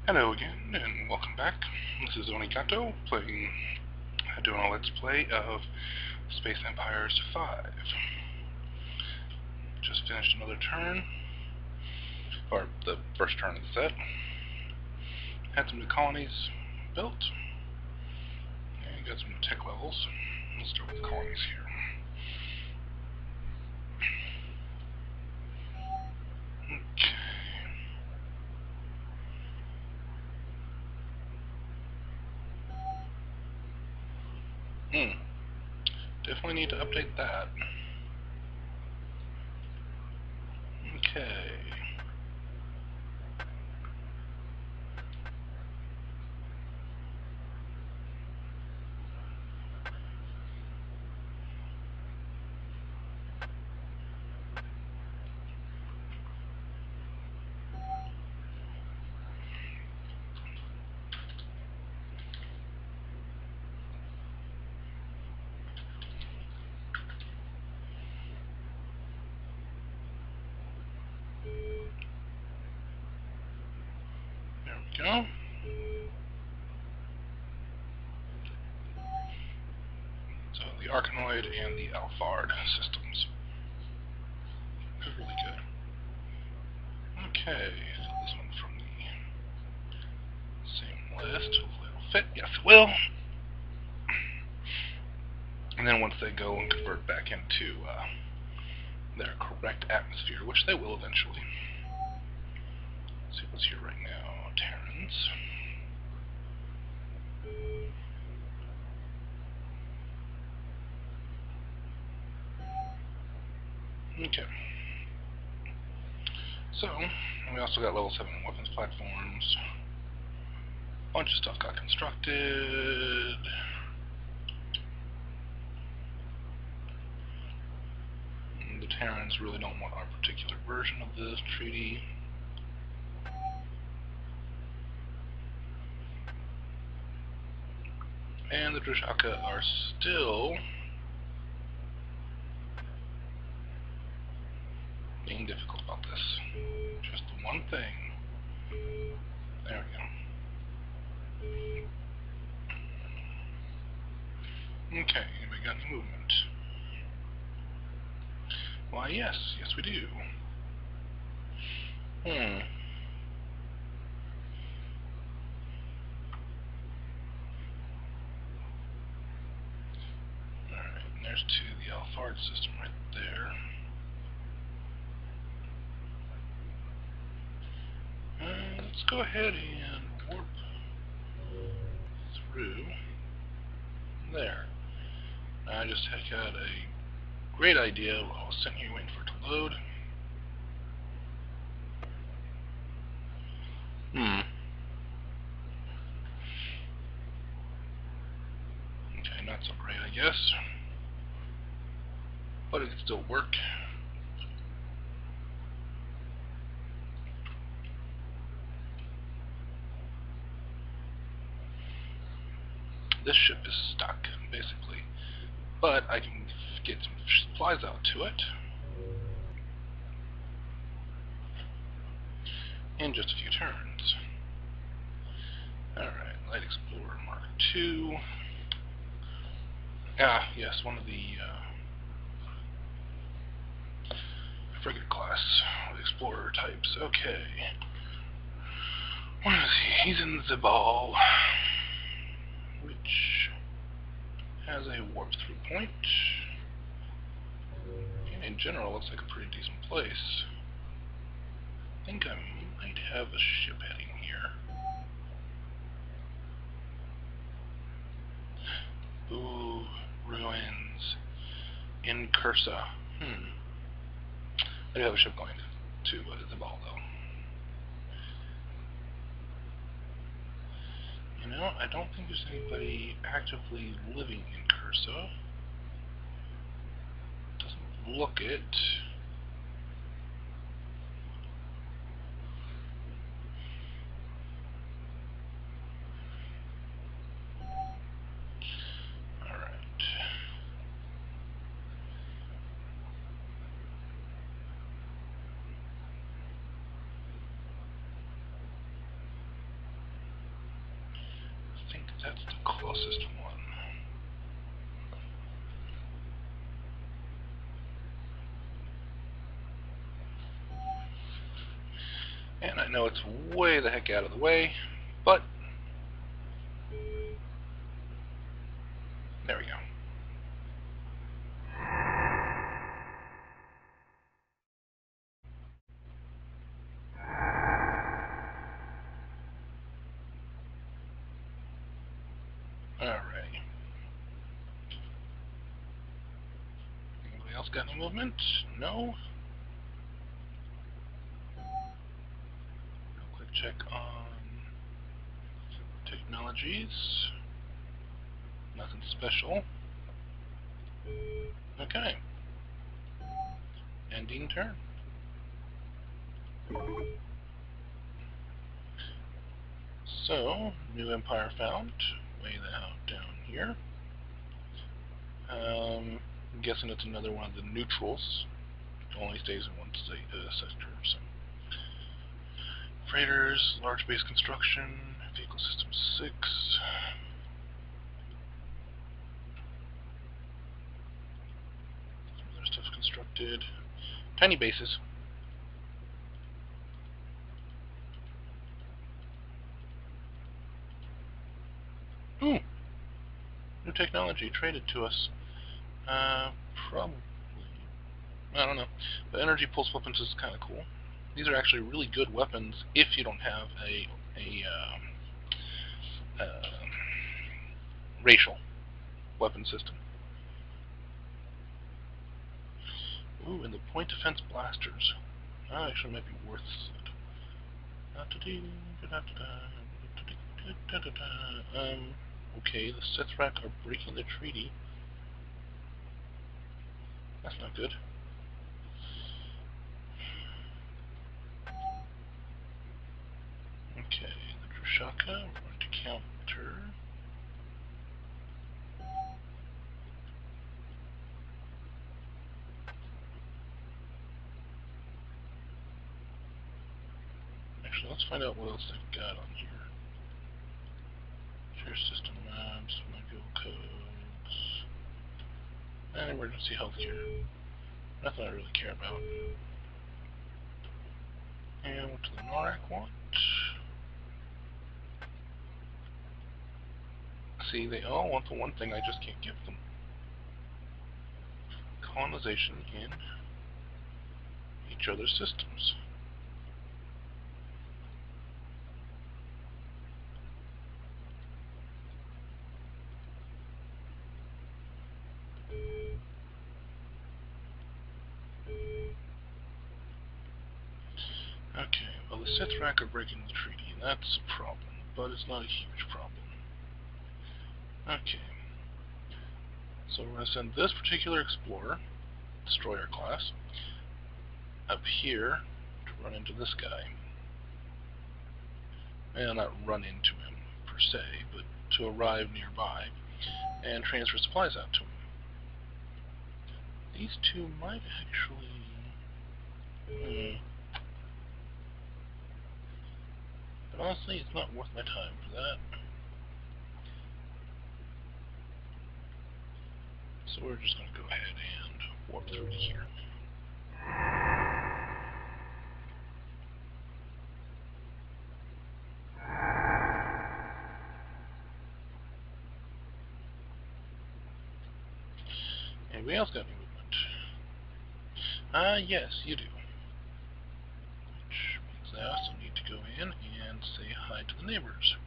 Hello again, and welcome back. This is Onigato, doing a Let's Play of Space Empires 5. Just finished another turn, or the first turn of the set. Had some new colonies built, and got some new tech levels. Let's start with the colonies here. Definitely need to update that. Okay. There we go. So the Arkanoid and the Alphard systems. They're really good. Okay, so this one from the same list. Hopefully it'll fit. Yes, it will. And then once they go and convert back into their correct atmosphere, which they will eventually. Let's see what's here right now. Terrans. Okay. So, we also got level 7 weapons platforms. A bunch of stuff got constructed. And the Terrans really don't want our particular version of this treaty. And the Drishaka are still being difficult about this. Just the one thing. There we go. Okay, anybody got any movement? Why, yes we do. Alright, and there's the Alphard system right there. Let's go ahead and warp through there. I just had a great idea while I was sitting here waiting for it to load. Okay, not so great, I guess. But it can still work. This ship is stuck, basically. But I can get some supplies out to it in just a few turns. Alright, Light Explorer Mark II. Ah, yes, one of the frigate class explorer types. Okay. What is he? He's in the ball, which has a warp through point. And in general, looks like a pretty decent place. I think I might have a ship heading here. Ooh, ruins in Cursa. I do have a ship going to the ball, though. You know, I don't think there's anybody actively living in Cursa. Doesn't look it. That's the closest one. And I know it's way the heck out of the way, but there we go. Alright. Anybody else got any movement? No? Quick check on technologies. Nothing special. Okay. Ending turn. So, new empire found. Way out down here. I'm guessing it's another one of the neutrals. It only stays in one sector. So. Freighters, large base construction, vehicle system 6. Some other stuff constructed. Tiny bases. Ooh! New technology traded to us. Probably. I don't know. The energy pulse weapons is kind of cool. These are actually really good weapons if you don't have a racial weapon system. Ooh, and the point defense blasters. That actually might be worth it. Okay, the Sithrak are breaking the treaty. That's not good. Okay, the Drushaka, we're going to counter. Actually, let's find out what else they've got on here. Share system maps, manual codes, and emergency healthcare. Nothing I really care about. And what do the Norak want? See, they all want the one thing I just can't give them. Colonization in each other's systems. Okay, well the Sithrak are breaking the treaty, and that's a problem, but it's not a huge problem. Okay. So we're going to send this particular explorer, destroyer class, up here to run into this guy. Well, not run into him, per se, but to arrive nearby and transfer supplies out to him. These two might actually... But honestly, it's not worth my time for that. So we're just going to go ahead and warp through to here. Anybody else got any movement? Yes, you do. Which means I also need to go in and say hi to the neighbors.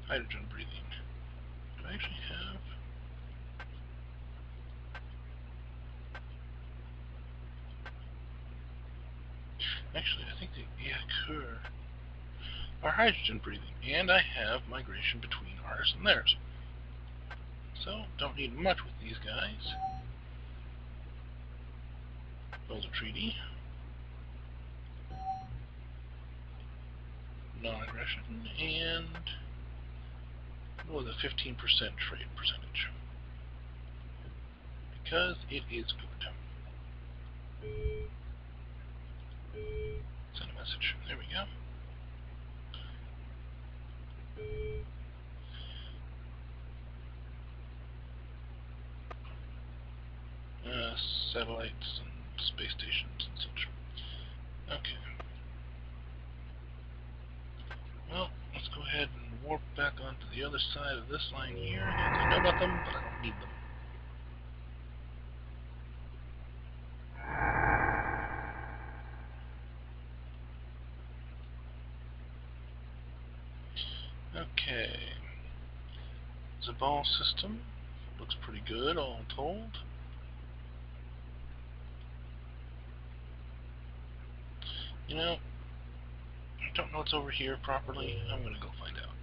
Hydrogen breathing. Do I actually have... Actually, I think the Iakur are hydrogen breathing, and I have migration between ours and theirs. So, don't need much with these guys. Build a treaty. Non-aggression, and with a 15% trade percentage. Because it is good. Send a message. There we go. satellites and space stations and such. Okay. Well, let's go ahead and warp back onto the other side of this line here, because I know about them, but I don't need them. Okay. The ball system looks pretty good, all told. You know, I don't know what's over here properly. I'm gonna go find out.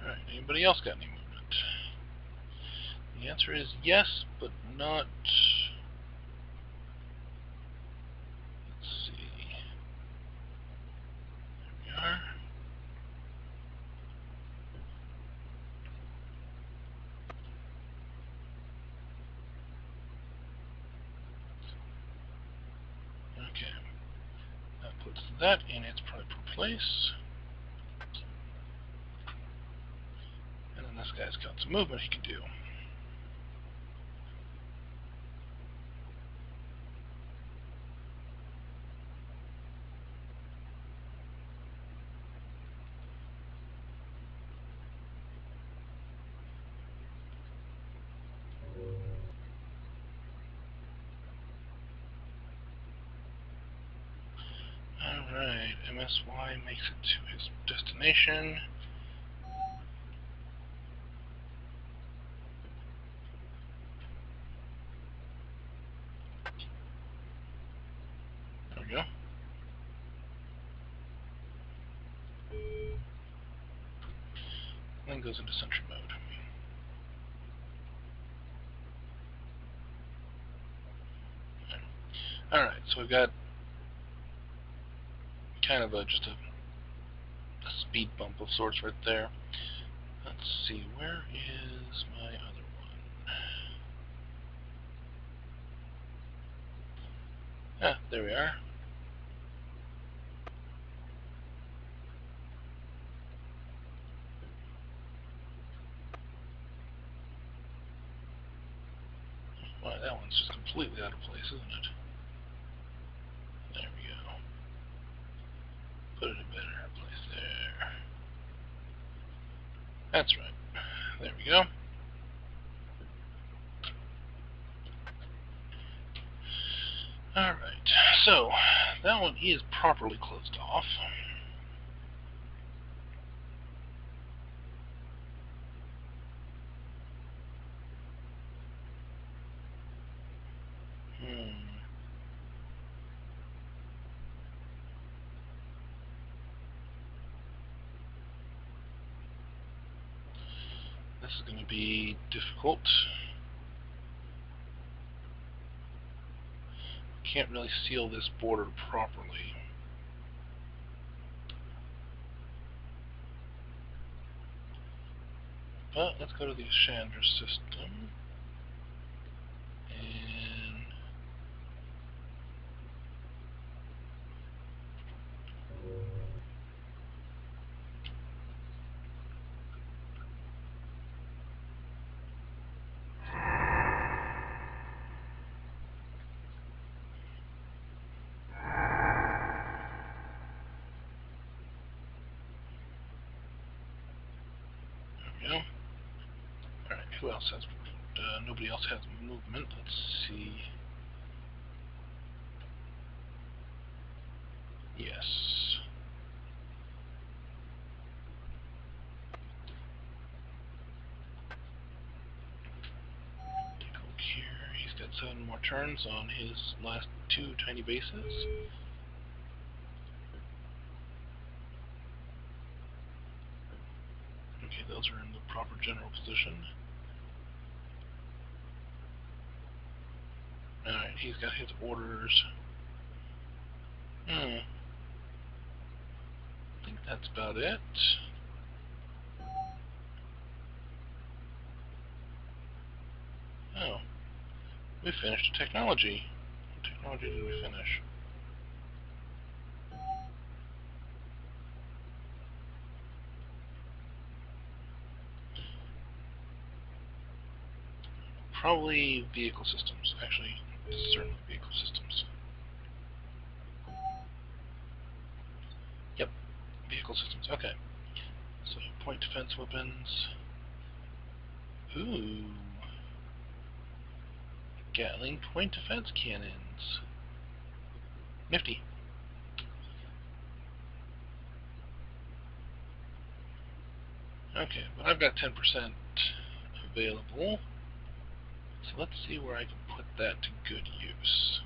Alright, anybody else got any movement? The answer is yes, but not... Let's see. There we are. Okay. That puts that in its proper place. And then this guy's got some movement he can do. Alright, MSY makes it to his destination. There we go. And then goes into sentry mode. Alright, so we've got kind of just a speed bump of sorts right there. Let's see, where is my other one? Ah, there we are. Wow, that one's just completely out of place, isn't it? There we go. Put it in a better place there. That's right. There we go. Alright, so that one is properly closed off. This is going to be difficult. Can't really seal this border properly. But let's go to the Chandra system. And there we go. Alright, who else has nobody else has movement. Let's see. Yes. Take a look here. He's got 7 more turns on his last 2 tiny bases. Okay, those are in the proper general position. Alright, he's got his orders. I think that's about it. Oh. We finished technology. What technology did we finish? Probably vehicle systems. Actually, certainly vehicle systems. Yep, vehicle systems. Okay. So, point defense weapons. Ooh. Gatling point defense cannons. Nifty. Okay, but I've got 10% available. So let's see where I can put that to good use.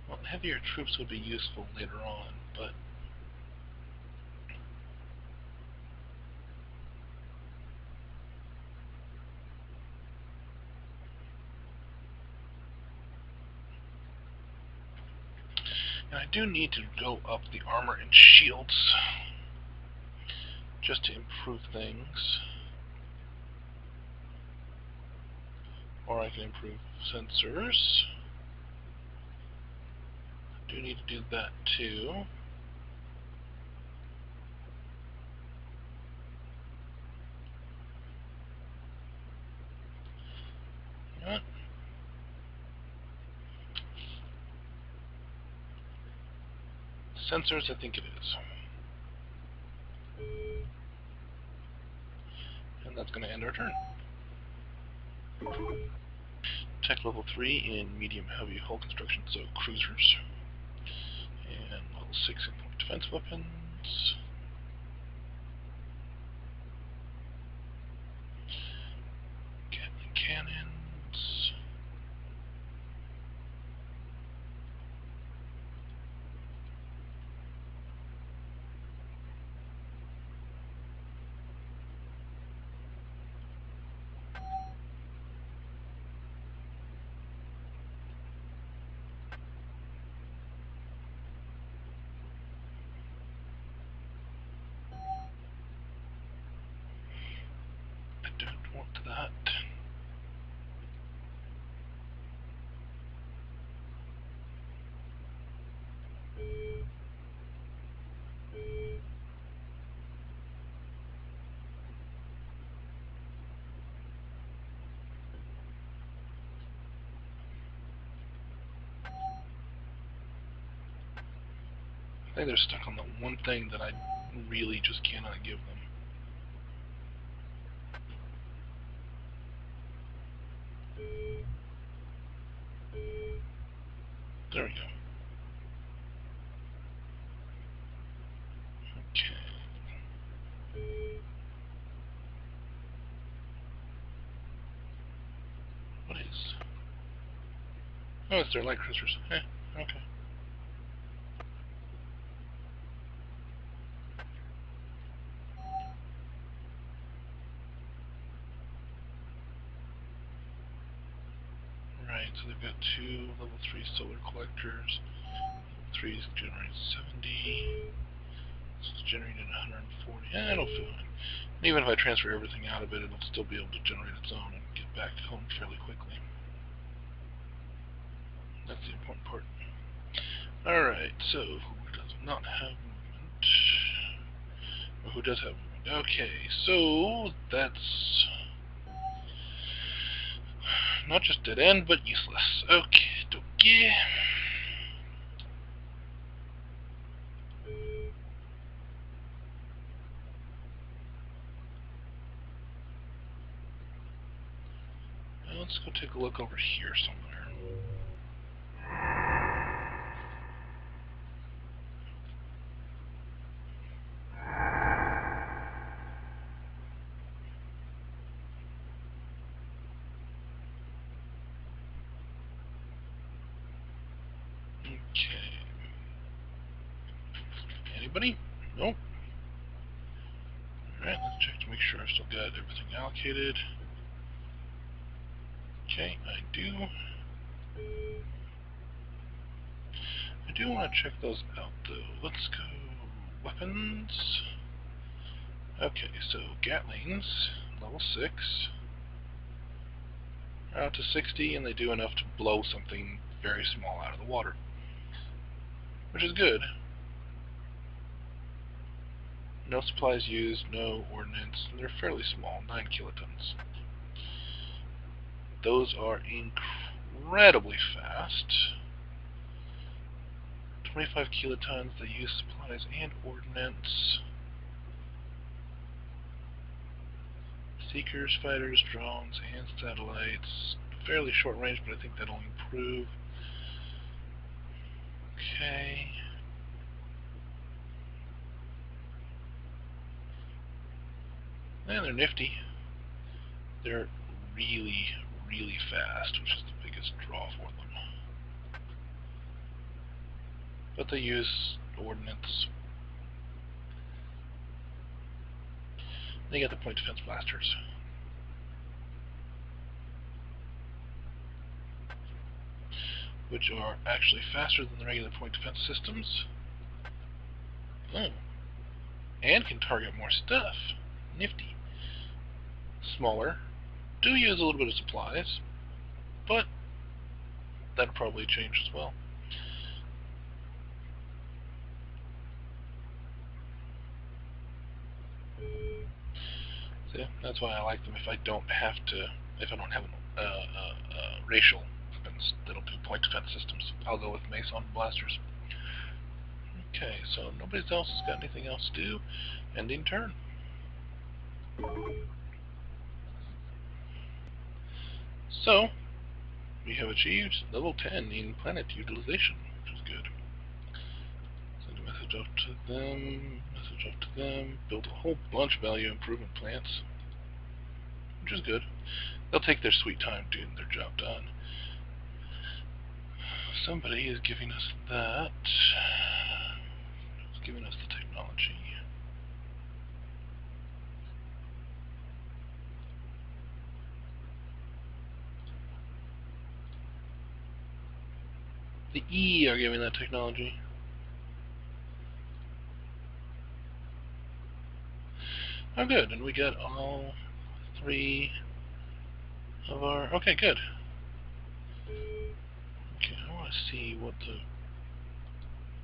Well, heavier troops would be useful later on, but and I do need to go up the armor and shields just to improve things. Or I can improve sensors. Do need to do that too. What? Sensors, I think it is. And that's going to end our turn. Tech level 3 in medium heavy hull construction, so cruisers. And level 6 in point defense weapons. Gatling cannons. I don't want that. I think they're stuck on the one thing that I really just cannot give them. There we go. Okay. What is? Oh, it's their light cruisers. Okay. Right, so they've got 2 level 3 solar collectors. Level 3 is generating 70. This is generating 140. It'll feel fine. And even if I transfer everything out of it, it'll still be able to generate its own and get back home fairly quickly. That's the important part. Alright, so who does not have movement? Or who does have movement? Okay, so that's not just dead end, but useless. Okay, dokie. Well, let's go take a look over here somewhere. Okay. Anybody? Nope. Alright, let's check to make sure I've still got everything allocated. Okay, I do. I do want to check those out, though. Let's go weapons. Okay, so Gatlings, level 6. Out to 60, and they do enough to blow something very small out of the water, which is good. No supplies used, no ordnance, and they're fairly small, 9 kilotons. Those are incredibly fast. 25 kilotons, they use supplies and ordnance. Seekers, fighters, drones, and satellites. Fairly short range, but I think that'll improve. Okay. And they're nifty. They're really, really fast, which is the biggest draw for them. But they use ordnance. They get the point defense blasters. Which are actually faster than the regular point defense systems. Oh. And can target more stuff. Nifty. Smaller. Do use a little bit of supplies, but that'll probably change as well. See, that's why I like them. If I don't have a racial that'll do point defense systems, I'll go with Mason blasters. Okay, so nobody else has got anything else to do. Ending turn. So, we have achieved level 10 in planet utilization, which is good. Send a message off to them, build a whole bunch of value improvement plants, which is good. They'll take their sweet time doing their job done. Somebody is giving us that. It's giving us the technology. The E are giving that technology. Oh, good. And we got all 3 of our... Okay, good. Okay, I want to see what the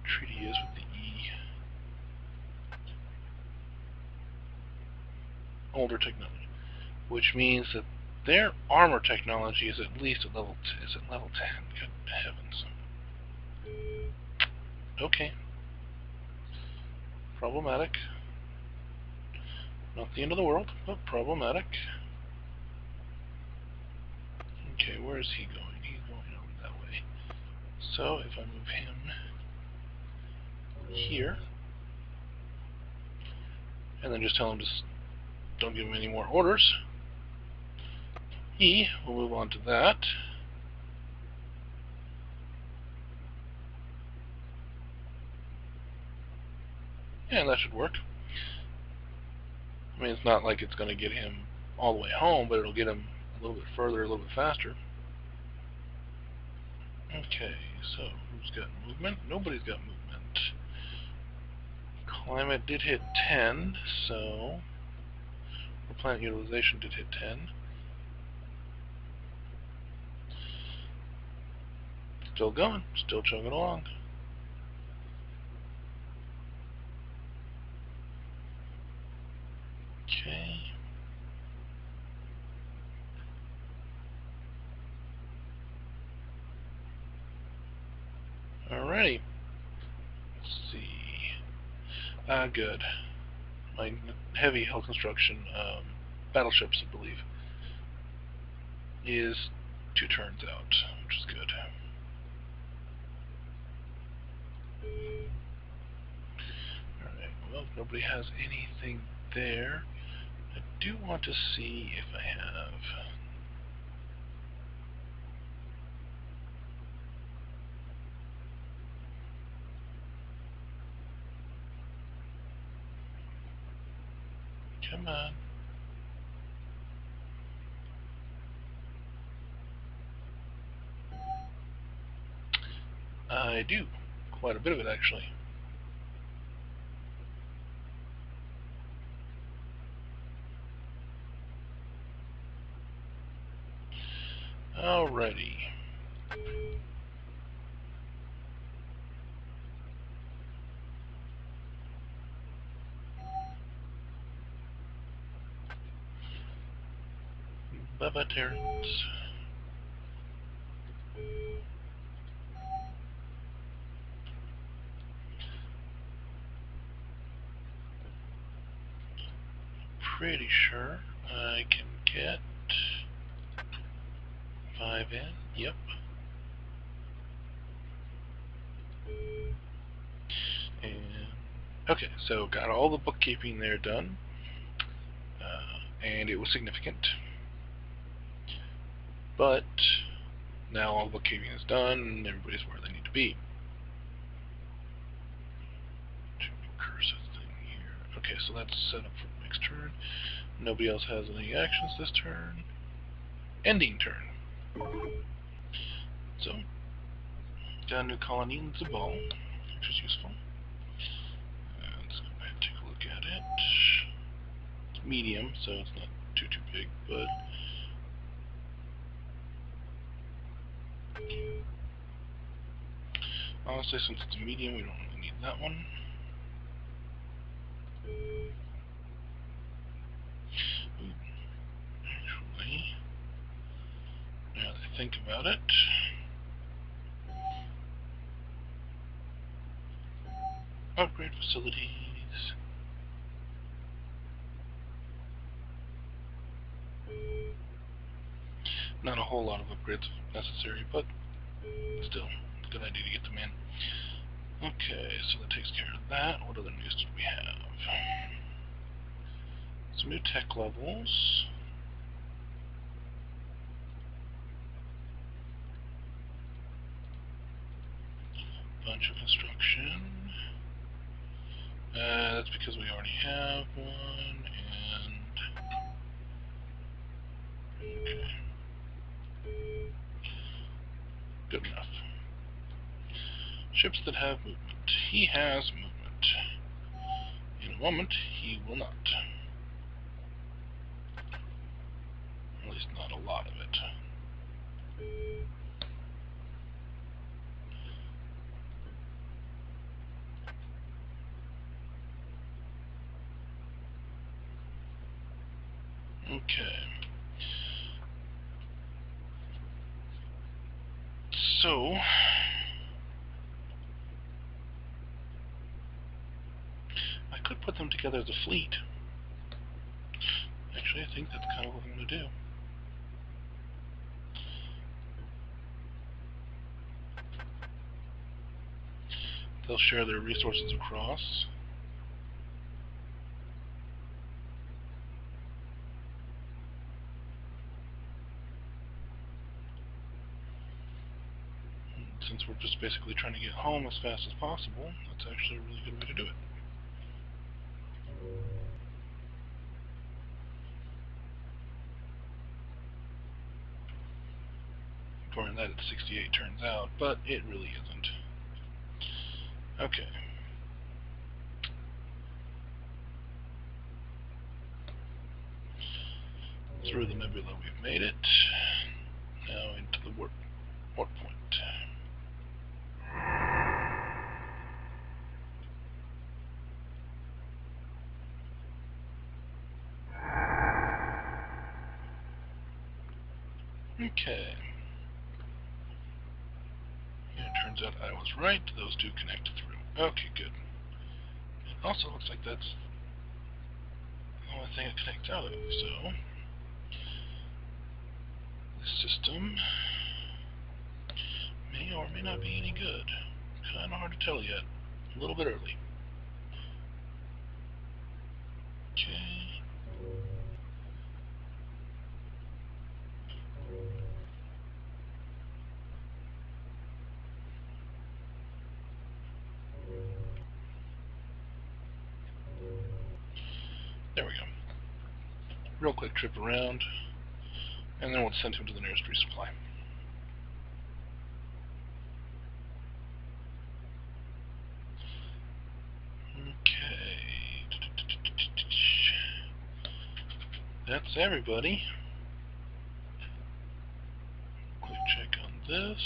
treaty is with the E. Older technology. Which means that their armor technology is at least at level 10. Good heavens. Okay. Problematic. Not the end of the world, but problematic. Okay, where is he going? He's going over that way. So, if I move him here, and then just tell him to don't give him any more orders, he will move on to that. And that should work. I mean, it's not like it's going to get him all the way home, but it'll get him a little bit further, a little bit faster. Okay, so who's got movement? Nobody's got movement. Climate did hit 10, so... Or planet utilization did hit 10. Still going, still chugging along. Okay. Alrighty. Let's see. Good. My heavy hull construction battleships, I believe, is 2 turns out, which is good. Alright, well, if nobody has anything there, I do want to see if I have... Come on. I do. Quite a bit of it, actually. Alrighty. Bye-bye, Terrence. Pretty sure I can get 5 in. Yep. And okay, so got all the bookkeeping there done, and it was significant. But now all the bookkeeping is done, and everybody's where they need to be. Cursor thing here. Okay, so that's set up for next turn. Nobody else has any actions this turn. Ending turn. So, got a new colony in Zabal, which is useful. Let's go ahead and take a look at it. It's medium, so it's not too big, but honestly, since it's a medium, we don't really need that one. Actually, now that I think about it, upgrade facilities. Not a whole lot of upgrades necessary, but still, good idea to get them in. Okay, so that takes care of that. What other news do we have? Some new tech levels. Bunch of construction. That's because we already have one, and okay. Good enough. Ships that have movement. He has movement. In a moment, he will not. At least not a lot of it. Okay. So, I could put them together as a fleet. Actually, I think that's kind of what I'm going to do. They'll share their resources across. Since we're just basically trying to get home as fast as possible, that's actually a really good way to do it. According to that, it's 68 turns out, but it really isn't. Okay. Through the nebula we've made it. Now into the warp point. Okay. Yeah, it turns out I was right. Those two connect through. Okay, good. It also looks like that's the only thing it connects out of, so this system may or may not be any good. Kinda hard to tell yet. A little bit early. Okay. There we go. Real quick trip around, and then we'll send him to the nearest resupply. Okay. That's everybody. Quick check on this.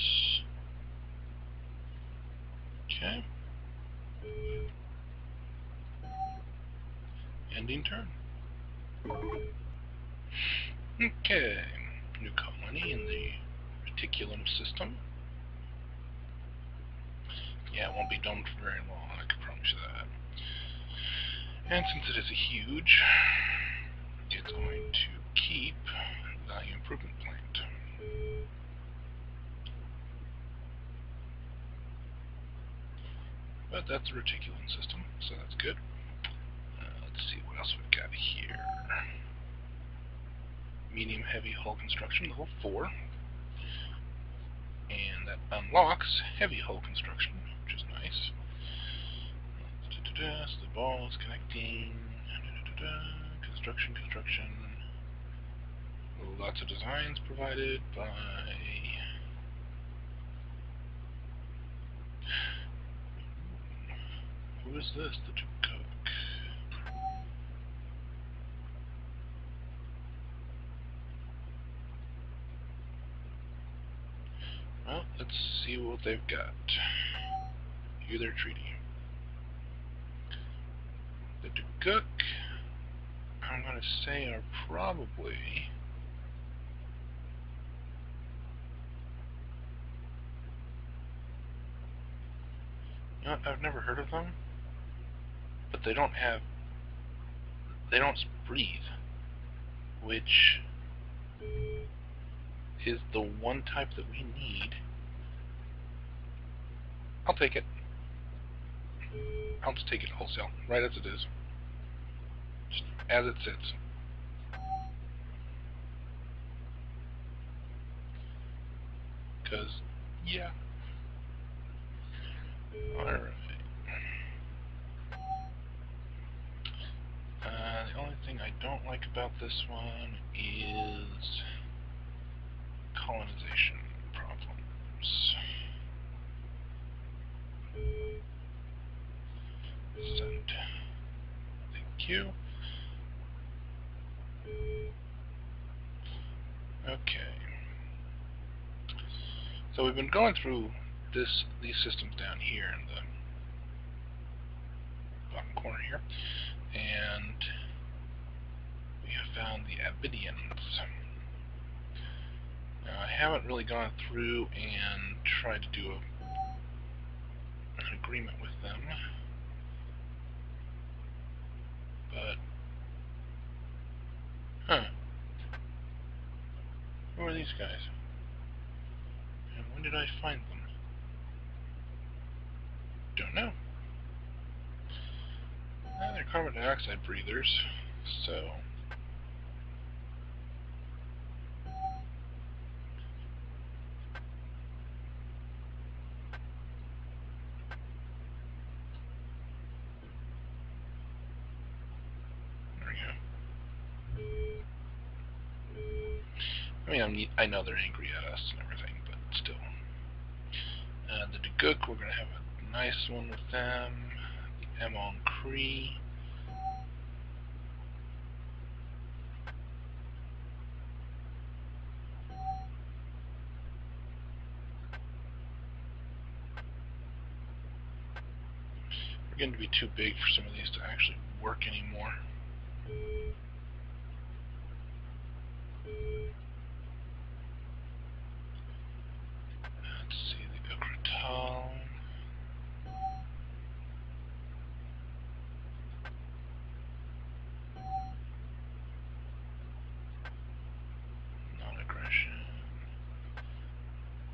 Okay. Ending turn. Okay. new colony in the reticulum system. Yeah, it won't be domed for very long, I can promise you that. And since it is a huge, it's going to keep value improvement plant. But that's a reticulum system, so that's good. Let's see what else we've got here. Medium heavy hull construction, level 4. And that unlocks heavy hull construction, which is nice. So the ball is connecting. Construction. Lots of designs provided by... Who is this? The cook. Well, let's see what they've got. View their treaty. The cook, I'm going to say, are probably... You know what, I've never heard of them, but they don't breathe, which is the one type that we need. I'll take it. I'll just take it wholesale, right as it is. Just as it sits. Because, yeah. Alright. The only thing I don't like about this one is colonization problems. Send. Thank you. Okay. So we've been going through these systems down here in the bottom corner here, and we have found the Abidians. Now, I haven't really gone through and tried to do an agreement with them, but who are these guys? And when did I find them? Don't know. They're carbon dioxide breathers, so... There we go. I mean, I know they're angry at us and everything, but still. The Duguk, we're going to have a nice one with them. The Emon Cree. We're going to be too big for some of these to actually work anymore. Let's see, the Ukrital. Non-aggression.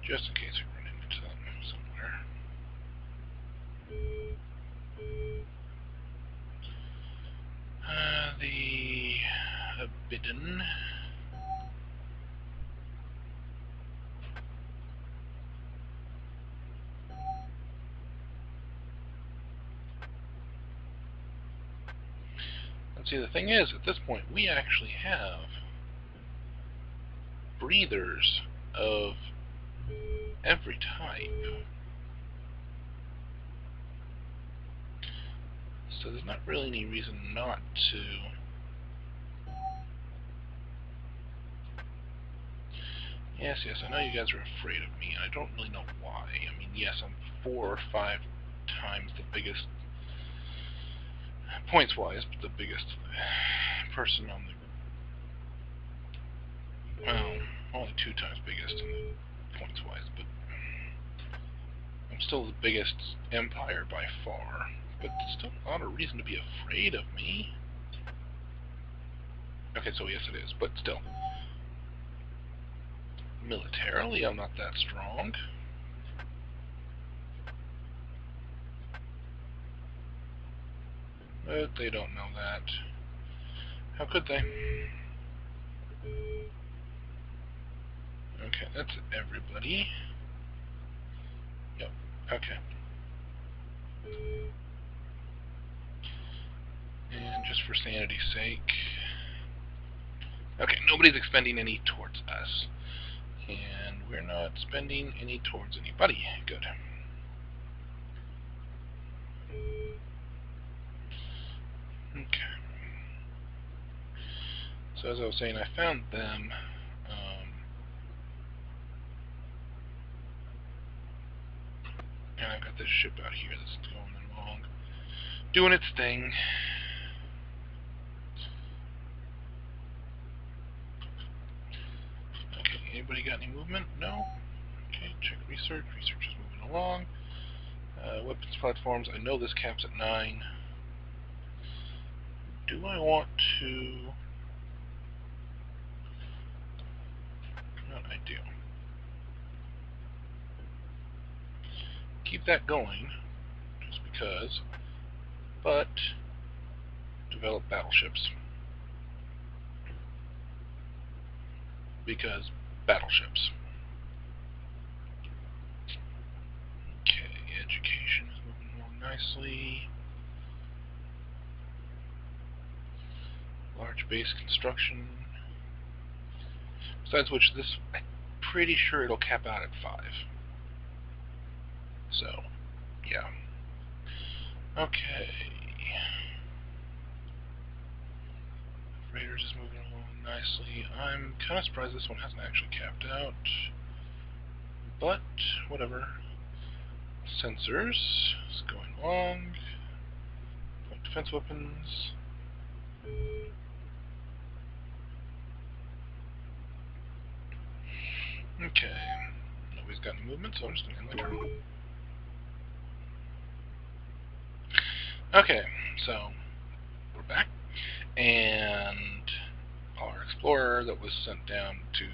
Just in case we run into them somewhere. The Abidin. And see, the thing is, at this point, we actually have breathers of every type. So there's not really any reason not to. Yes, I know you guys are afraid of me, and I don't really know why. I mean, yes, I'm 4 or 5 times the biggest, points-wise, but the biggest person on the... Well, only 2 times biggest in points-wise, but I'm still the biggest empire by far. But still not a reason to be afraid of me. Okay, so yes it is, but still. Militarily, I'm not that strong. But they don't know that. How could they? Okay, that's everybody. Yep, okay. And just for sanity's sake... Okay, nobody's expending any towards us. And we're not spending any towards anybody. Good. Okay. So as I was saying, I found them. And I've got this ship out here that's going along, doing its thing. Okay, anybody got any movement? No? Okay, check research. Research is moving along. Weapons platforms, I know this caps at 9. Do I want to... No, I do. Keep that going, just because, but develop battleships. Because battleships. Okay, education is moving along nicely. Large base construction. Besides which, this, I'm pretty sure it'll cap out at 5. So, yeah. Okay. Raiders is moving along nicely. I'm kind of surprised this one hasn't actually capped out. But, whatever. Sensors is going along. Defense weapons. Okay. Nobody's got any movement, so I'm just going to end my turn. Okay, so we're back. And our explorer that was sent down to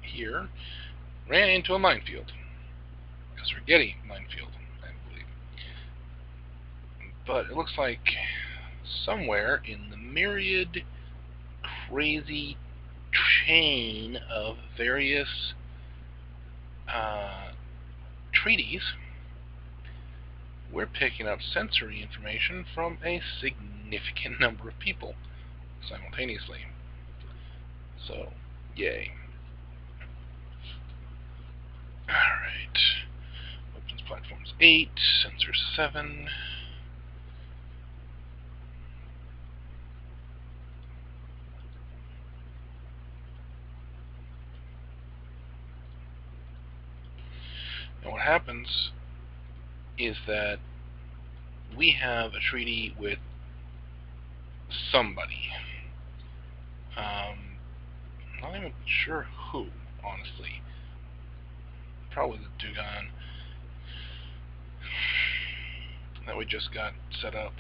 here ran into a minefield. A spaghetti minefield, I believe. But it looks like somewhere in the myriad crazy chain of various treaties, we're picking up sensory information from a significant number of people simultaneously. So, yay. Alright. Weapons platforms 8, sensors 7. And what happens is that we have a treaty with somebody. Not even sure who, honestly. Probably the Dugan that we just got set up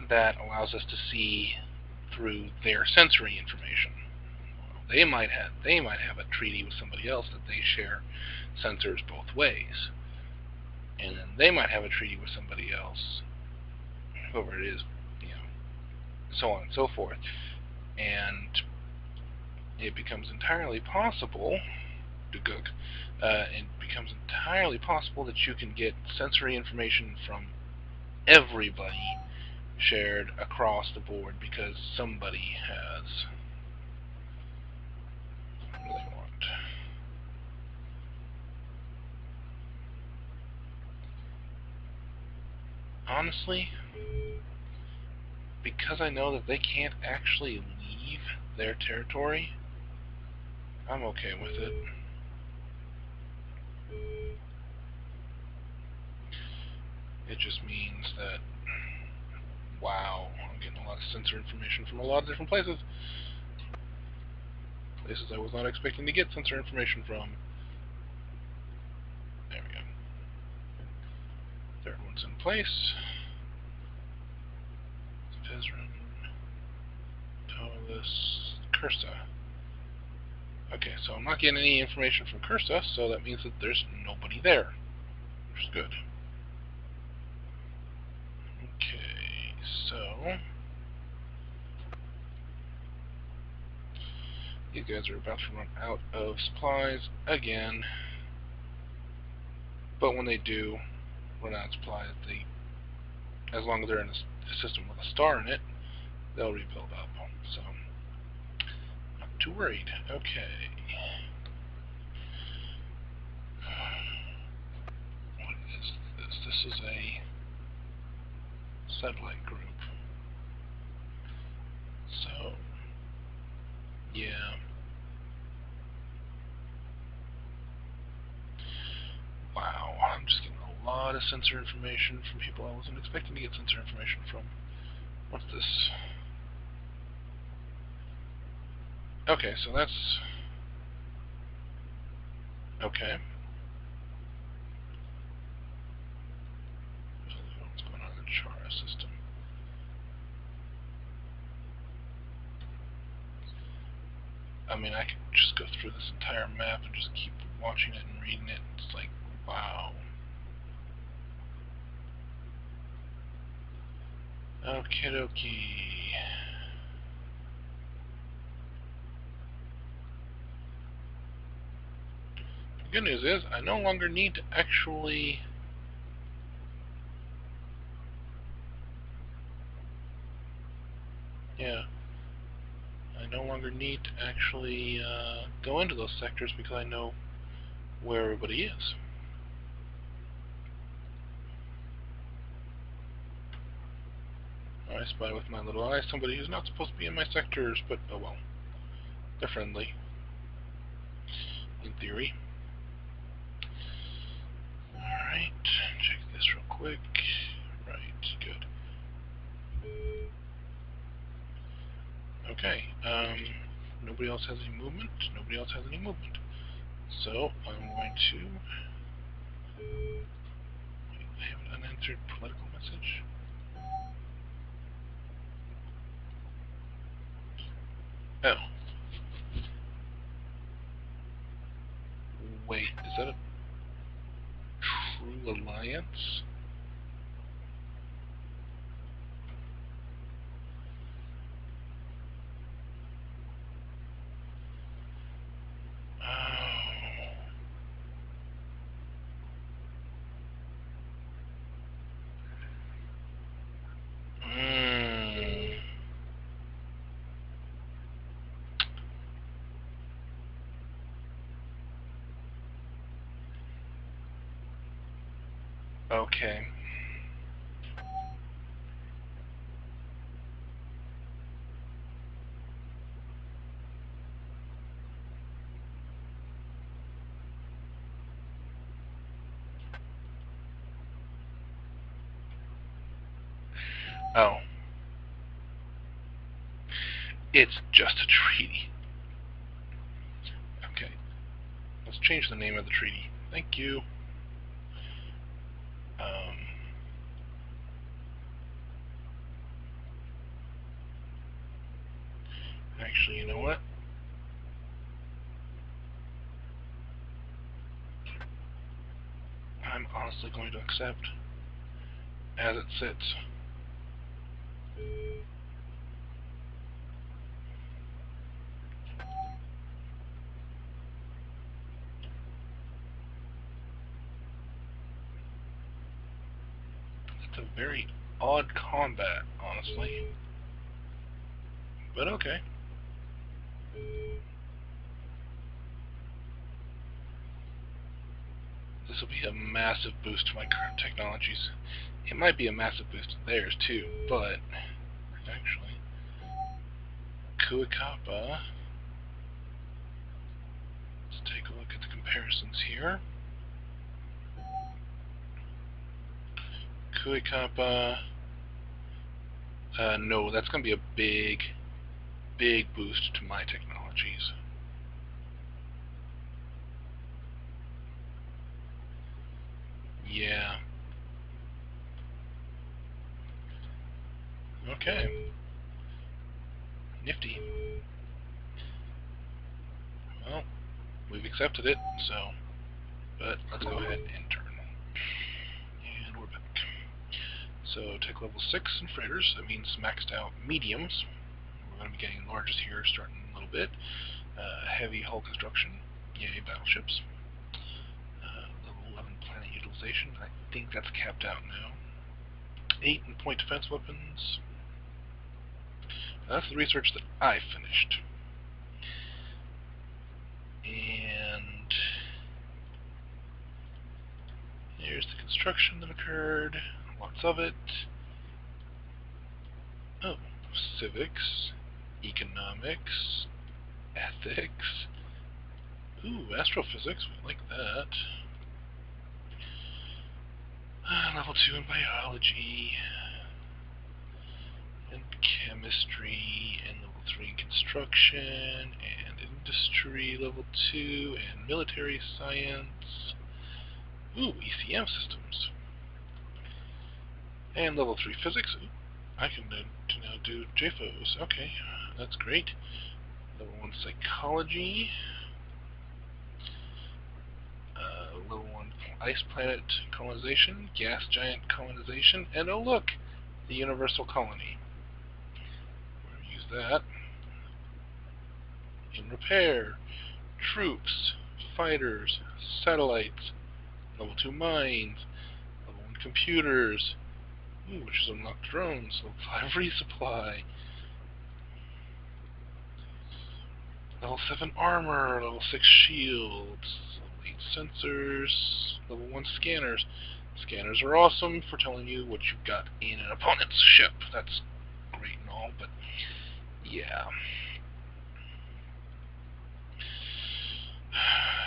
that allows us to see through their sensory information. They might have a treaty with somebody else that they share sensors both ways. And then they might have a treaty with somebody else, whoever it is, so on and so forth. And it becomes entirely possible that you can get sensory information from everybody shared across the board because somebody has. What do they want? Honestly, because I know that they can't actually leave their territory, I'm okay with it. It just means that, wow, I'm getting a lot of sensor information from a lot of different places. Places I was not expecting to get sensor information from. There we go. Third one's in place. Tezrin, Tolis, Cursa. Okay, so I'm not getting any information from Cursa, so that means that there's nobody there, which is good. Okay, so these guys are about to run out of supplies again. But when they do run out of supplies, as long as they're in a system with a star in it, they'll rebuild up. So, not too worried. Okay. What is this? This is a satellite group. So, yeah. Wow, I'm just getting a lot of sensor information from people I wasn't expecting to get sensor information from. What's this? Okay, so that's... okay. What's going on in the Chara system? I mean, I could just go through this entire map and just keep watching it and reading it. It's like, wow. Okie dokie. The good news is, I no longer need to actually... yeah. I no longer need to actually go into those sectors because I know where everybody is. I spy with my little eye somebody who's not supposed to be in my sectors, but oh well. They're friendly. In theory. Alright, check this real quick. Right, good. Okay, nobody else has any movement. Nobody else has any movement. So, I'm going to... wait, I have an unanswered political message. Oh. Wait, is that a true alliance? Okay. Oh. It's just a treaty. Okay. Let's change the name of the treaty. Thank you. Actually, you know what? I'm honestly going to accept as it sits. It's a very odd combat, honestly. But okay. This will be a massive boost to my current technologies. It might be a massive boost to theirs too, but actually, Kuikapa. Let's take a look at the comparisons here. Kuikapa. No, that's going to be a big boost to my technologies. Yeah. Okay. Nifty. Well, we've accepted it, so... But let's go ahead and turn. And we're back. So, tech level 6 in freighters. That means maxed out mediums. We're going to be getting largest here starting in a little bit. Heavy hull construction. Yay, battleships. Level 11 planet utilization. I think that's capped out now. 8 in point defense weapons. That's the research that I finished. And here's the construction that occurred. Lots of it. Oh, civics, economics, ethics. Ooh, astrophysics, we like that. Level 2 in biology, and chemistry, and level 3 in construction, and industry, level 2, and military science. Ooh, ECM systems. And level 3 physics. Ooh, I can now do JFOs. Okay, that's great. Level 1 psychology. Level 1 ice planet colonization, gas giant colonization, and oh look, the universal colony. We're going to use that. In repair, troops, fighters, satellites, level 2 mines, level 1 computers, which is unlocked drones, level 5 resupply, level 7 armor, level 6 shields, level 8 sensors, level 1 scanners. Scanners are awesome for telling you what you've got in an opponent's ship. That's great and all, but yeah.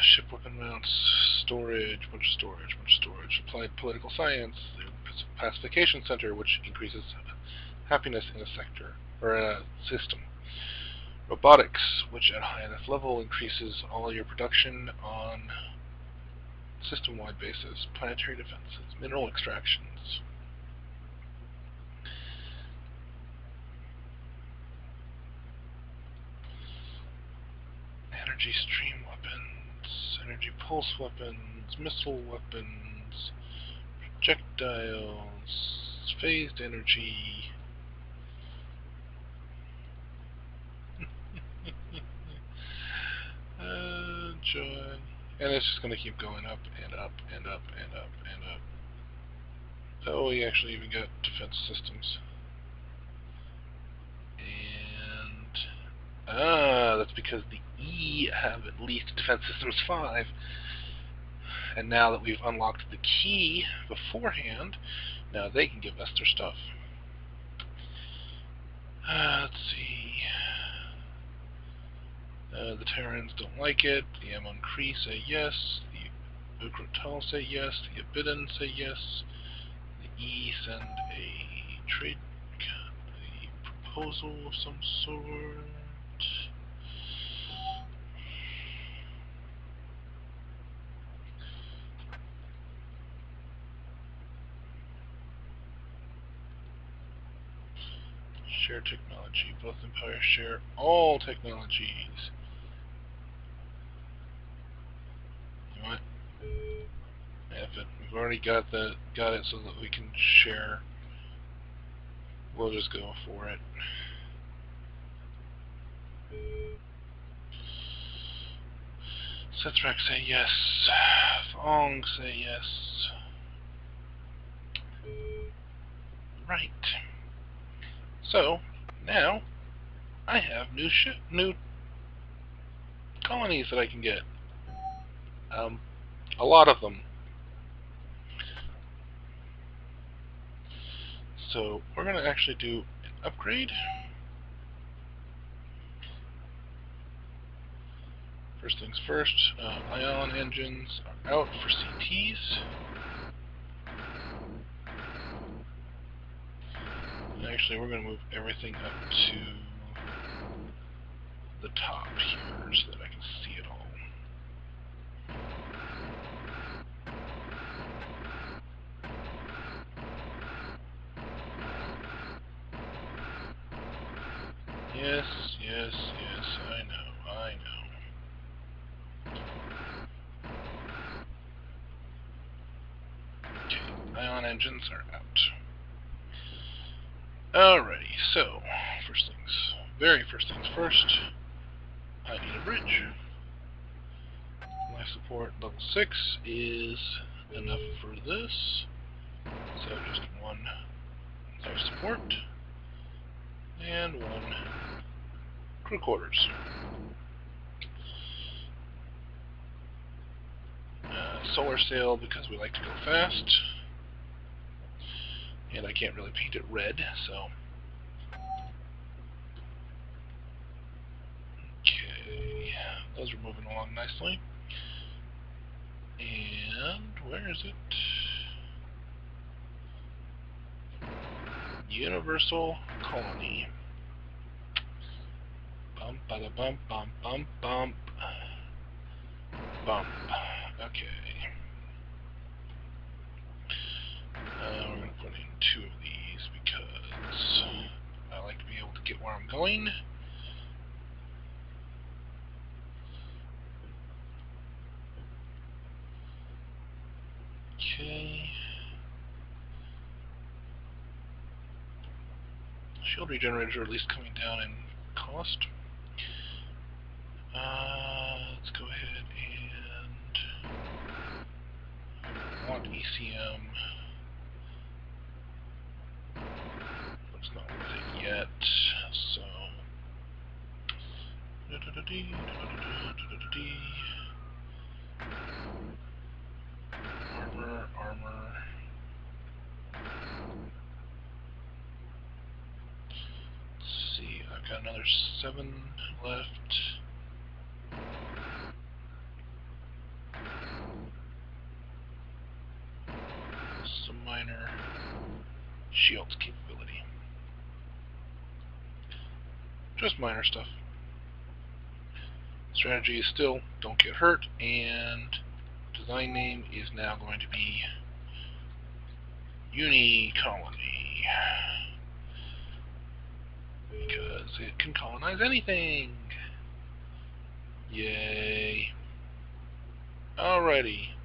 Ship weapon mounts, storage, bunch of storage. Applied political science, pacification center, which increases happiness in a sector, or in a system. Robotics, which at high enough level increases all your production on system-wide basis. Planetary defenses, mineral extractions. Energy stream weapons, energy pulse weapons, missile weapons, projectiles, phased energy. Joy. And it's just going to keep going up and up and up and up and up. Oh, we actually even got defense systems. And that's because the E have at least defense systems 5. And now that we've unlocked the key beforehand, now they can give us their stuff. Let's see. The Terrans don't like it. The Amon Cree say yes. The Ukrotal say yes. The Abidan say yes. The E send a trade, a proposal of some sort. Share technology. Both empires share all technologies. You know what? We've already got it so that we can share. We'll just go for it. Sethrak say yes. Fong say yes. Right. So now I have new colonies that I can get. A lot of them. So we're going to actually do an upgrade. First things first, ion engines are out for CTs. And actually, we're going to move everything up to the top here so that I can see it all. Yes, yes, yes, I know, I know. Okay, ion engines are out. Alrighty, so, very first things first, I need a bridge. Life support level 6 is enough for this, so just one life support, and one crew quarters. Solar sail because we like to go fast, and I can't really paint it red, so... Okay, those are moving along nicely. And where is it? Universal Colony. Bump, bada bump, bump, bump, bump. Bump. Okay. We're going to put in 2 of these because I like to be able to get where I'm going. Okay. Shield regenerators are at least coming down in cost. Let's go ahead and I want ECM, but it's not worth it yet, so armor. Let's see, I've got another 7 left. Some minor shields capability. Just minor stuff. Strategy is still don't get hurt, and design name is now going to be Uni-Colony, because it can colonize anything. Yay. Alrighty.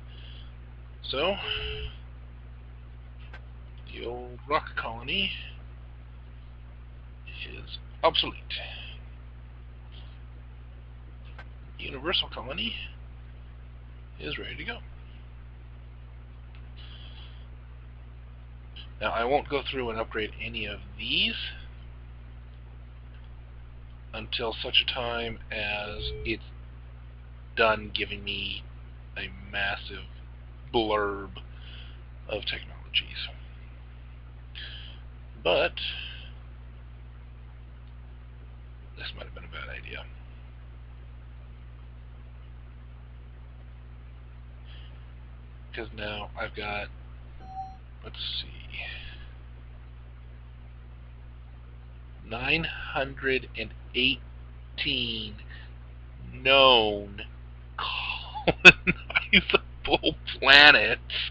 So, the old rock colony is obsolete. Universal colony is ready to go. Now, I won't go through and upgrade any of these until such a time as it's done giving me a massive blurb of technologies. But this might have been a bad idea. Because now I've got, let's see, 918 known colonizable planets,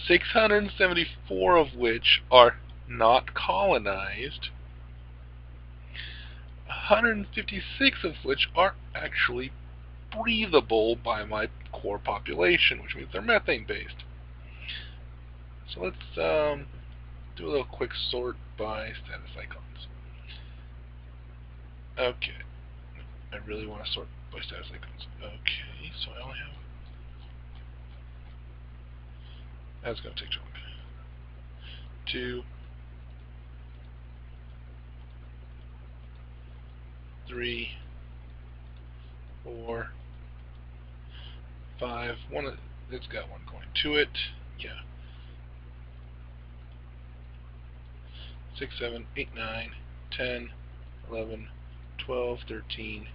674 of which are not colonized, 156 of which are actually breathable by my core population, which means they're methane based. So let's do a little quick sort by status icons. Okay, I really want to sort by status icons. Okay, so I only have... That's going to take too long. 2, 3, 4, 5. It's got one going to it. Yeah. 6, 7, 8, 9, 10, 11, 12, 13.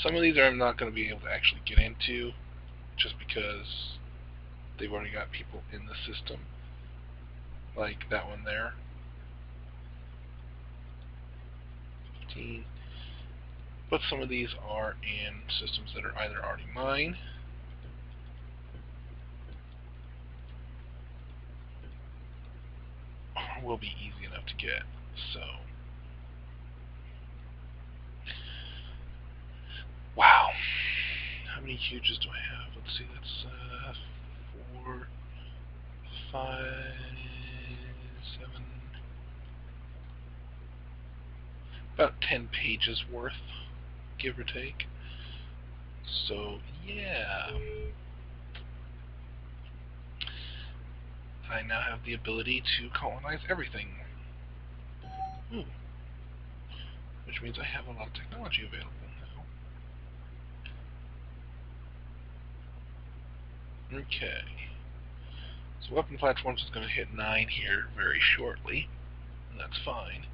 Some of these I'm not going to be able to actually get into just because they've already got people in the system. Like that one there. 15. But some of these are in systems that are either already mine, will be easy enough to get. So, wow. How many huges do I have? Let's see, that's 4, 5, 7, about 10 pages worth, give or take. So, yeah. I now have the ability to colonize everything. Ooh. Which means I have a lot of technology available now. Okay. So weapon platforms is going to hit 9 here very shortly. And that's fine.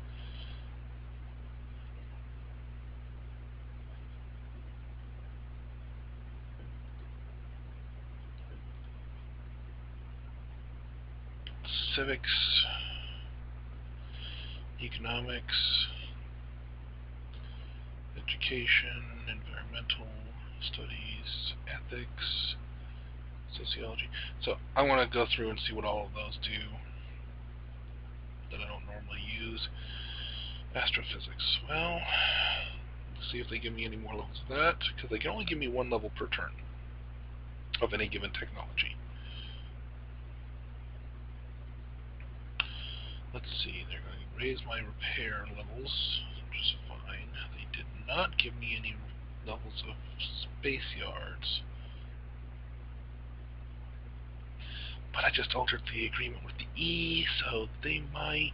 Civics, economics, education, environmental studies, ethics, sociology. So I want to go through and see what all of those do that I don't normally use. Astrophysics. Well, let's see if they give me any more levels of that, because they can only give me 1 level per turn of any given technology. Let's see, they're going to raise my repair levels, which is fine. They did not give me any levels of space yards. But I just altered the agreement with the E, so they might...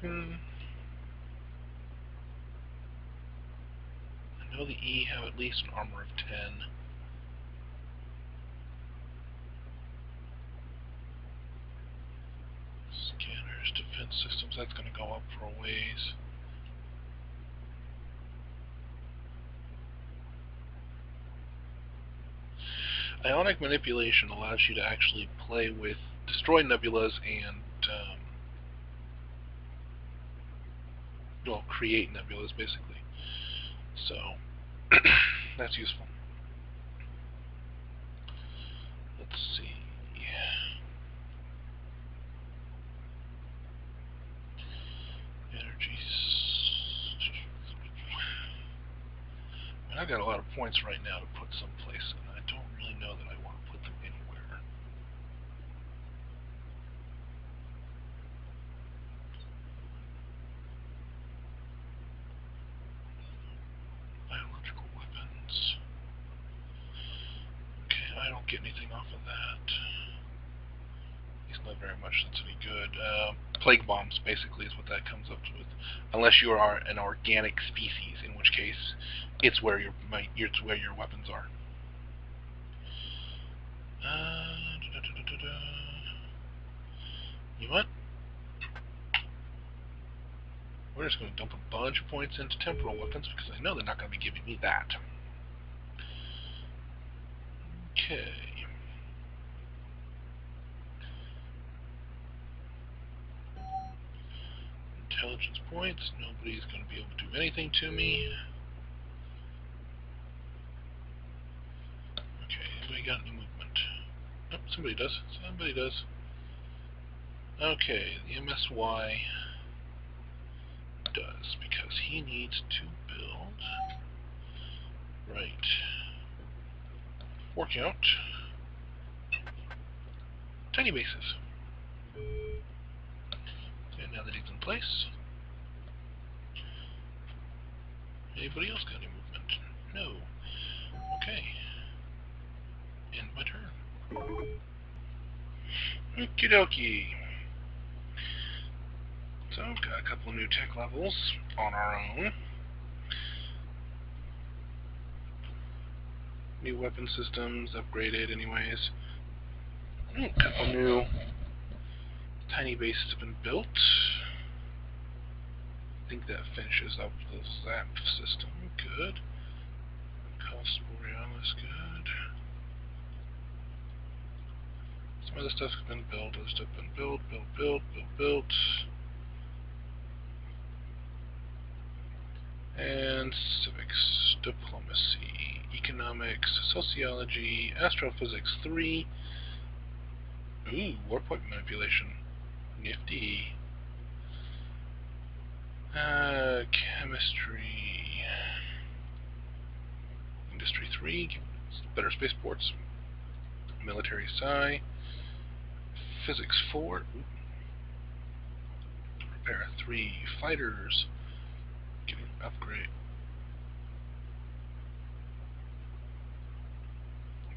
I know the E have at least an armor of 10. Scanners, defense systems, that's going to go up for a ways. Ionic manipulation allows you to actually play with destroy nebulas and well, create nebulas basically. So that's useful. Let's see. I've got a lot of points right now to put someplace, and I don't really know that I want to put them anywhere. Biological weapons. Okay, I don't get anything off of that. At least not very much that's any good. Plague bombs, basically, is what that comes up with. Unless you are an organic species, in which case it's where your weapons are. You know what? We're just going to dump a bunch of points into temporal weapons because I know they're not going to be giving me that. Okay. Intelligence points. Nobody's going to be able to do anything to me. Okay, anybody got any movement? Nope, somebody does. Somebody does. Okay, the MSY does, because he needs to build... Right. 4 count. Tiny bases. And now that he's in place... Anybody else got any movement? No. Okay. End my turn. Okie dokie. So, got a couple of new tech levels on our own. New weapon systems, upgraded anyways. A couple new tiny bases have been built. I think that finishes up the Zap system. Good. Cost Borealis, good. Some other stuff's been built, other stuff been built. And civics, diplomacy, economics, sociology, astrophysics 3. Ooh, warpoint manipulation. Nifty. Chemistry. Industry 3, better spaceports. Military Sci. Physics 4. Ooh. Repair 3. Fighters. Getting an upgrade.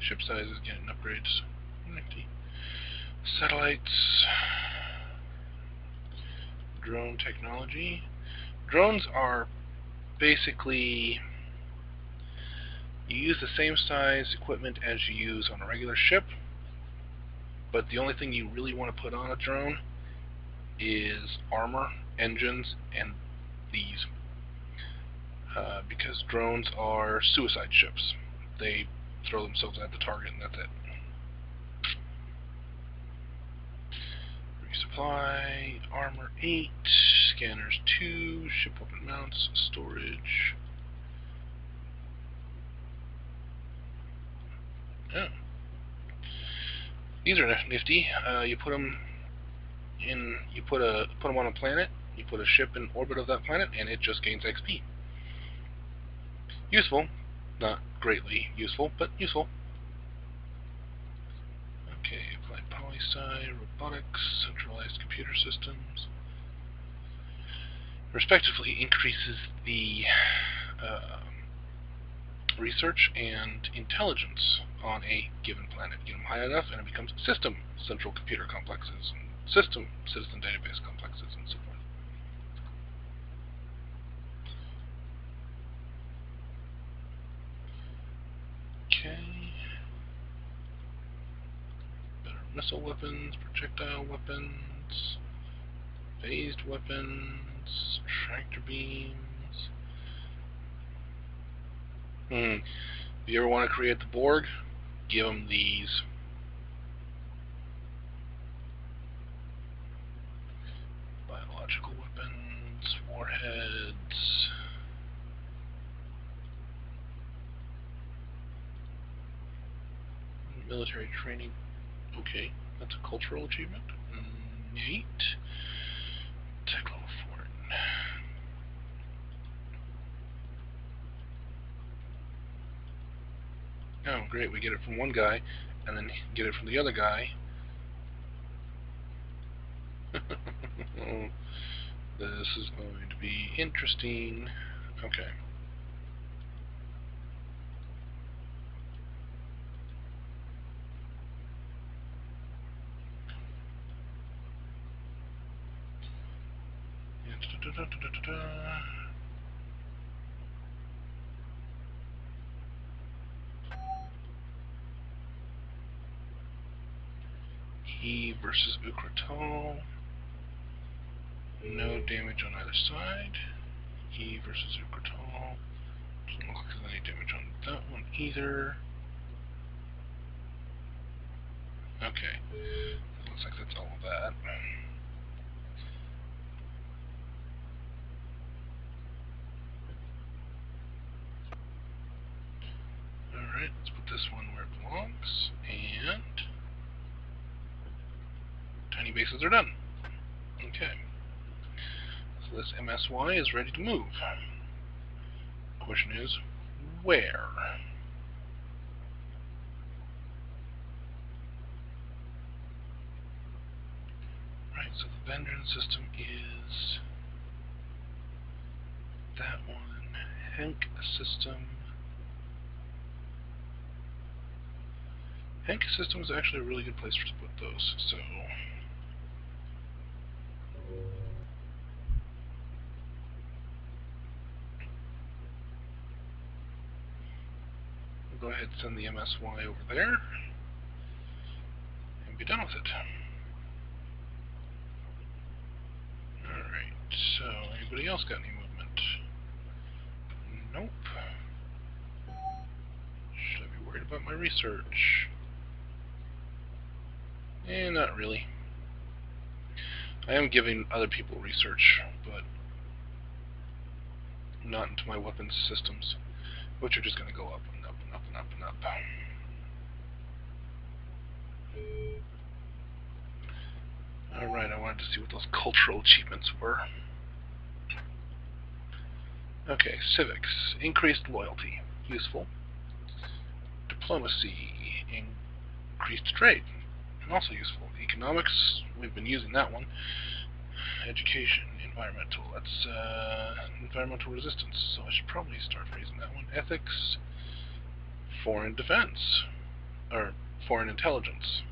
Ship sizes getting upgrades. Nifty. Satellites. Drone technology. Drones are basically, you use the same size equipment as you use on a regular ship, but the only thing you really want to put on a drone is armor, engines, and these. Because drones are suicide ships. They throw themselves at the target and that's it. Resupply, armor 8, scanners 2, ship weapon mounts, storage. Oh. These are nifty. You put them in. You put them on a planet. You put a ship in orbit of that planet, and it just gains XP. Useful, not greatly useful, but useful. Okay, applied poli-sci, robotics, centralized computer systems. Respectively, increases the research and intelligence on a given planet. Get them high enough, and it becomes system central computer complexes, system citizen database complexes, and so forth. Okay. Better missile weapons, projectile weapons, phased weapons, tractor beams. If you ever want to create the Borg, give them these. Biological weapons, warheads. Military training. Okay, that's a cultural achievement. Neat. Tech level 4. Oh, great, we get it from one guy, and then get it from the other guy. This is going to be interesting. Okay. He versus Ukratol. No damage on either side. He versus Ukratol. Doesn't look like there's any damage on that one either. Okay. It looks like that's all of that. Alright, let's put this one where it belongs. And tiny bases are done. Okay. So this MSY is ready to move. The question is, where? Right, so the Vengeance system is that one. Henk system. Henk system is actually a really good place to put those, so we'll go ahead and send the MSY over there and be done with it. Alright, so anybody else got any movement? Nope. Should I be worried about my research? Not really. I am giving other people research, but not into my weapons systems, which are just going to go up and up and up and up and up. Alright, I wanted to see what those cultural achievements were. Okay, civics. Increased loyalty. Useful. Diplomacy. Increased trade. Also useful. Economics. We've been using that one. Education. Environmental. That's environmental resistance. So I should probably start raising that one. Ethics. Foreign defense. Or foreign intelligence.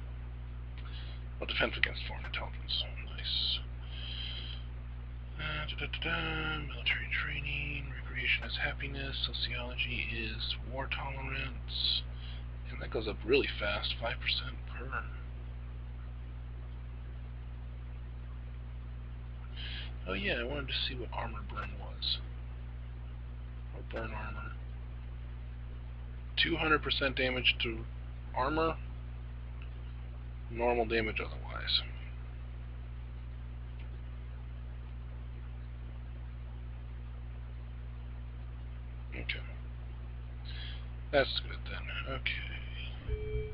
Well, defense against foreign intelligence. Nice. Military training, recreation is happiness, sociology is war tolerance, and that goes up really fast, 5% per. Oh yeah, I wanted to see what armor burn was. Or burn armor. 200% damage to armor, normal damage otherwise. Okay. That's good then. Okay.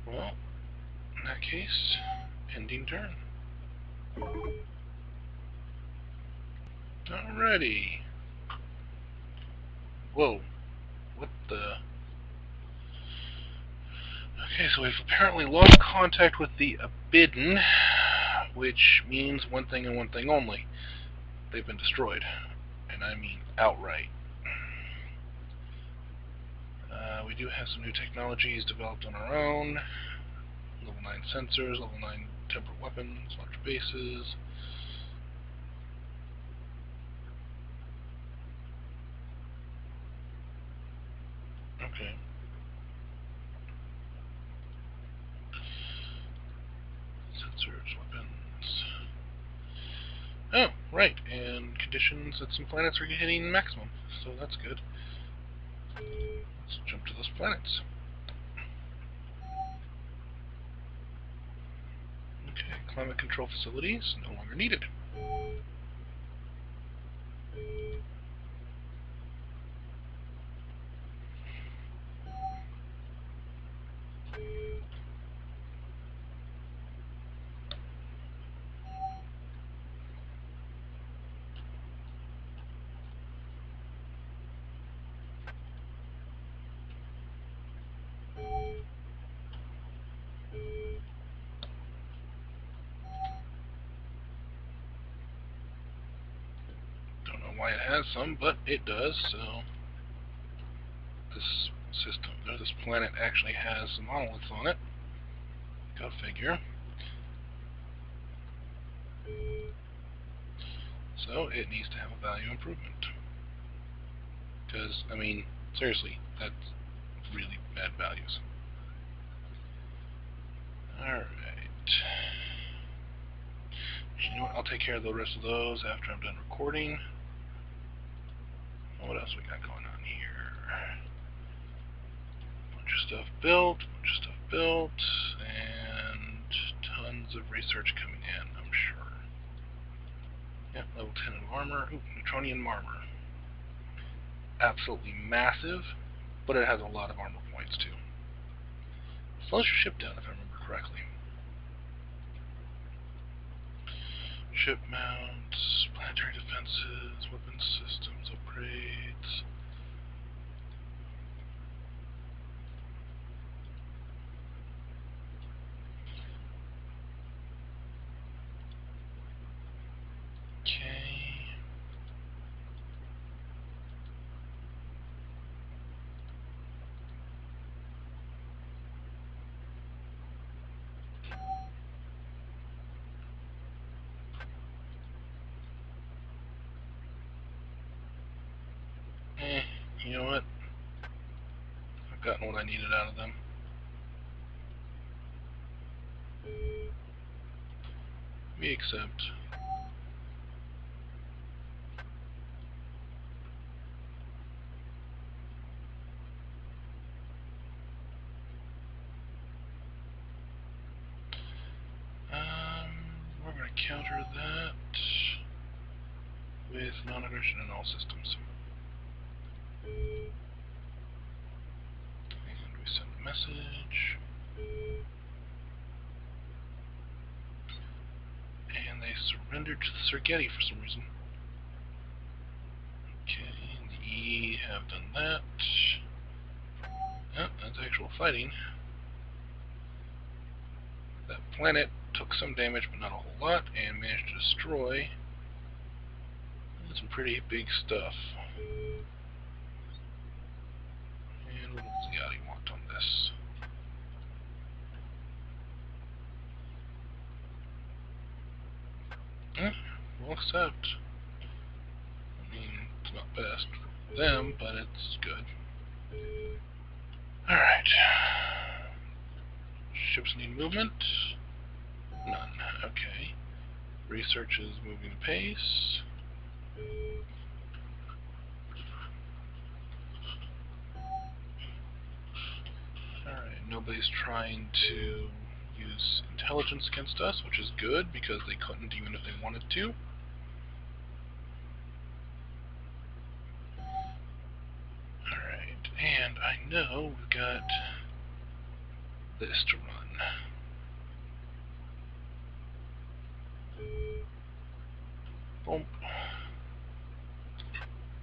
Well, in that case, ending turn. Alrighty. Whoa. What the... Okay, so we've apparently lost contact with the Abidden, which means one thing and one thing only. They've been destroyed. And I mean outright. We do have some new technologies developed on our own. Level 9 sensors, level 9 temperate weapons, large bases. Okay. Sensors, weapons. Oh, right, and conditions that some planets are hitting maximum, so that's good. Let's jump to those planets. Okay, climate control facilities no longer needed. Why it has some, but it does, so this system, or this planet actually has some monoliths on it. Go figure. So it needs to have a value improvement. Because, I mean, seriously, that's really bad values. Alright. You know what, I'll take care of the rest of those after I'm done recording. What else we got going on here? Bunch of stuff built, and tons of research coming in, I'm sure. Yep, level 10 of armor. Ooh, Neutronian armor. Absolutely massive, but it has a lot of armor points too. Slows your ship down if I remember correctly. Ship mounts, planetary defenses, weapon systems, upgrades. Okay. You know what? I've gotten what I needed out of them. We accept. We're going to counter that. with non-aggression in all systems. And we send a message. And they surrendered to the frigate for some reason. Okay, the E have done that. Oh, that's actual fighting. That planet took some damage, but not a whole lot, and managed to destroy some pretty big stuff. And what does the Yachty want on this? We'll accept. I mean, it's not best for them, but it's good. Alright. Ships need movement. None. Okay. Research is moving apace. Alright, nobody's trying to use intelligence against us, which is good, because they couldn't even if they wanted to. Alright, and I know we've got this to run. Boom.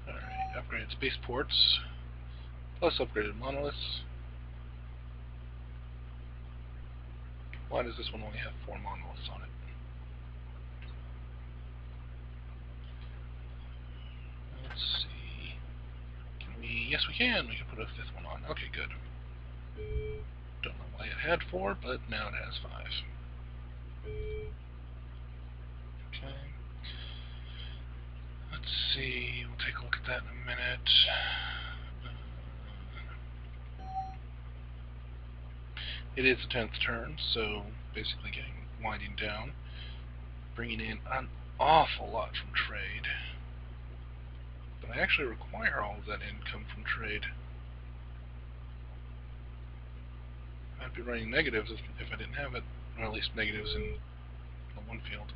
Alright, upgraded spaceports, plus upgraded monoliths. Why does this one only have 4 monoliths on it? Let's see. Can we? Yes, we can. We can put a 5th one on. Okay, good. Don't know why it had 4, but now it has 5. Okay. Let's see. We'll take a look at that in a minute. It is the 10th turn, so basically winding down, bringing in an awful lot from trade. But I actually require all of that income from trade. I'd be running negatives if I didn't have it, or at least negatives in the one field.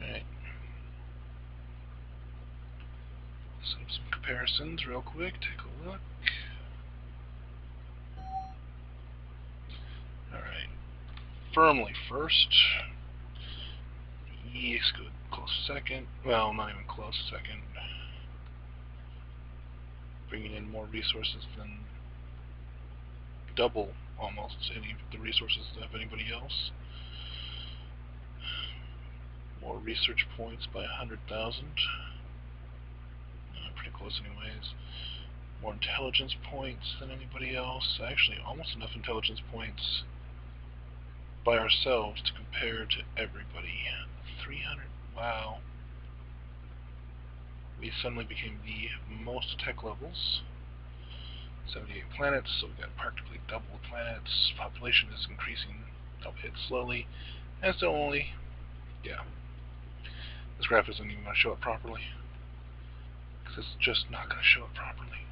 Alright. Set up some comparisons real quick, take a look. Alright. Firmly first. Yes, good. Close second. Well, not even close second. Bringing in more resources than double, almost, any of the resources of anybody else. More research points by 100,000. Pretty close anyways. More intelligence points than anybody else. Actually, almost enough intelligence points by ourselves to compare to everybody. 300, wow. We suddenly became the most tech levels. 78 planets, so we've got practically double the planets. Population is increasing, albeit slowly. And still only, yeah. This graph isn't even going to show it properly, because it's just not going to show it properly.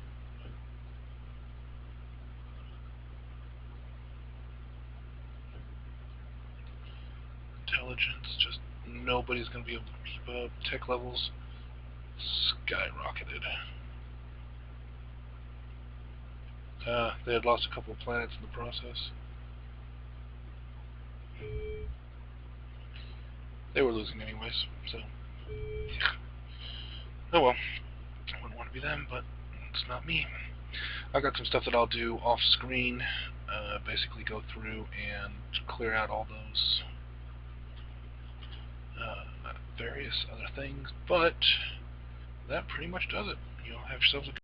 Intelligence, just nobody's going to be able to keep up. Tech levels skyrocketed. They had lost a couple of planets in the process. They were losing anyways, so yeah. Oh well. I wouldn't want to be them, but it's not me. I've got some stuff that I'll do off screen, basically go through and clear out all those various other things, but that pretty much does it. You'll have yourselves a good